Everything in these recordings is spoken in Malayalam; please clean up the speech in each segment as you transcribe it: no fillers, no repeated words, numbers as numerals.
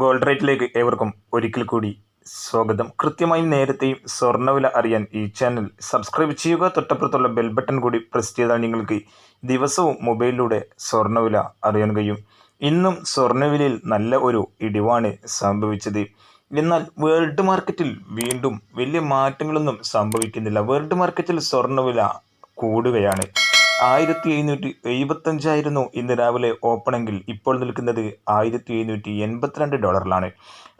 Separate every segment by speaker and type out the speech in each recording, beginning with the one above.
Speaker 1: ഗോൾഡ് റേറ്റിലേക്ക് ഏവർക്കും ഒരിക്കൽ കൂടി സ്വാഗതം. കൃത്യമായും നേരത്തെയും സ്വർണ്ണവില അറിയാൻ ഈ ചാനൽ സബ്സ്ക്രൈബ് ചെയ്യുക. തൊട്ടപ്പുറത്തുള്ള ബെൽ ബട്ടൺ കൂടി പ്രസ് ചെയ്താൽ നിങ്ങൾക്ക് ദിവസവും മൊബൈലിലൂടെ സ്വർണ്ണവില അറിയാൻ കഴിയും. ഇന്നും സ്വർണ്ണവിലയിൽ നല്ല ഒരു ഇടിവാണ് സംഭവിച്ചത്. എന്നാൽ വേൾഡ് മാർക്കറ്റിൽ വീണ്ടും വലിയ മാറ്റങ്ങളൊന്നും സംഭവിക്കുന്നില്ല. വേൾഡ് മാർക്കറ്റിൽ സ്വർണ്ണവില കൂടുകയാണ്. 1775 ഇന്ന് രാവിലെ ഓപ്പണെങ്കിൽ ഇപ്പോൾ നിൽക്കുന്നത് $1782.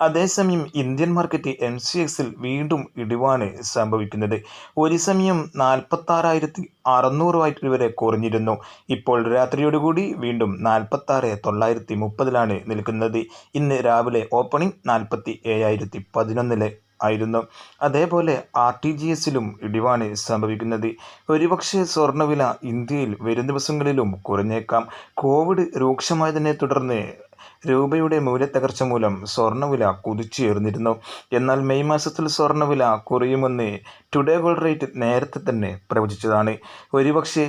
Speaker 1: അതേസമയം ഇന്ത്യൻ മാർക്കറ്റ് MCXൽ വീണ്ടും ഇടിവാണ് സംഭവിക്കുന്നത്. ഒരു സമയം 46,600 വരെ കുറഞ്ഞിരുന്നു. ഇപ്പോൾ രാത്രിയോടുകൂടി വീണ്ടും 46,930 നിൽക്കുന്നത്. ഇന്ന് രാവിലെ ഓപ്പണിംഗ് 47,011 ആയിരുന്നു. അതേപോലെ RTGSലും ഇടിവാണ് സംഭവിക്കുന്നത്. ഒരുപക്ഷെ സ്വർണ്ണവില ഇന്ത്യയിൽ വരും ദിവസങ്ങളിലും കുറഞ്ഞേക്കാം. കോവിഡ് രൂക്ഷമായതിനെ തുടർന്ന് രൂപയുടെ മൂല്യത്തകർച്ച മൂലം സ്വർണ്ണവില കുതിച്ചുയർന്നിരുന്നു. എന്നാൽ മെയ് മാസത്തിൽ സ്വർണ്ണവില കുറയുമെന്ന് ടുഡേ ഗോൾഡ് റേറ്റ് നേരത്തെ തന്നെ പ്രവചിച്ചതാണ്. ഒരുപക്ഷെ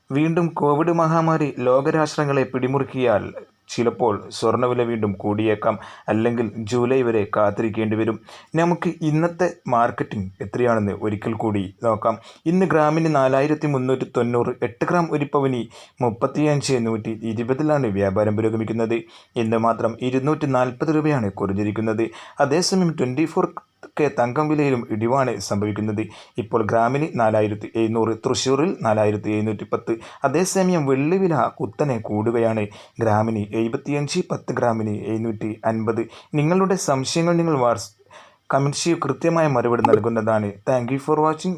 Speaker 1: വീണ്ടും കോവിഡ് മഹാമാരി ലോകരാഷ്ട്രങ്ങളെ പിടിമുറുക്കിയാൽ ചിലപ്പോൾ സ്വർണ്ണവില വീണ്ടും കൂടിയേക്കാം. അല്ലെങ്കിൽ ജൂലൈ വരെ കാത്തിരിക്കേണ്ടി വരും. നമുക്ക് ഇന്നത്തെ മാർക്കറ്റിംഗ് എത്രയാണെന്ന് ഒരിക്കൽ കൂടി നോക്കാം. ഇന്ന് ഗ്രാമിന് 4,390, 8 ഗ്രാം ഒരു പവന് 35,120 വ്യാപാരം പുരോഗമിക്കുന്നത്. ഇന്ന് മാത്രം 240 രൂപയാണ് കുറഞ്ഞിരിക്കുന്നത്. അതേസമയം 24K തങ്കം വിലയിലും ഇടിവാണ് സംഭവിക്കുന്നത്. ഇപ്പോൾ ഗ്രാമിന് 4,700, തൃശ്ശൂരിൽ 4,710. അതേസമയം വെള്ളിവില കുത്തനെ കൂടുകയാണ്. ഗ്രാമിന് 75, 10 ഗ്രാമിന് 750. നിങ്ങളുടെ സംശയങ്ങൾ നിങ്ങൾ കമൻറ്റ് ചെയ്യൂ. കൃത്യമായ മറുപടി നൽകുന്നതാണ്. Thank you for watching.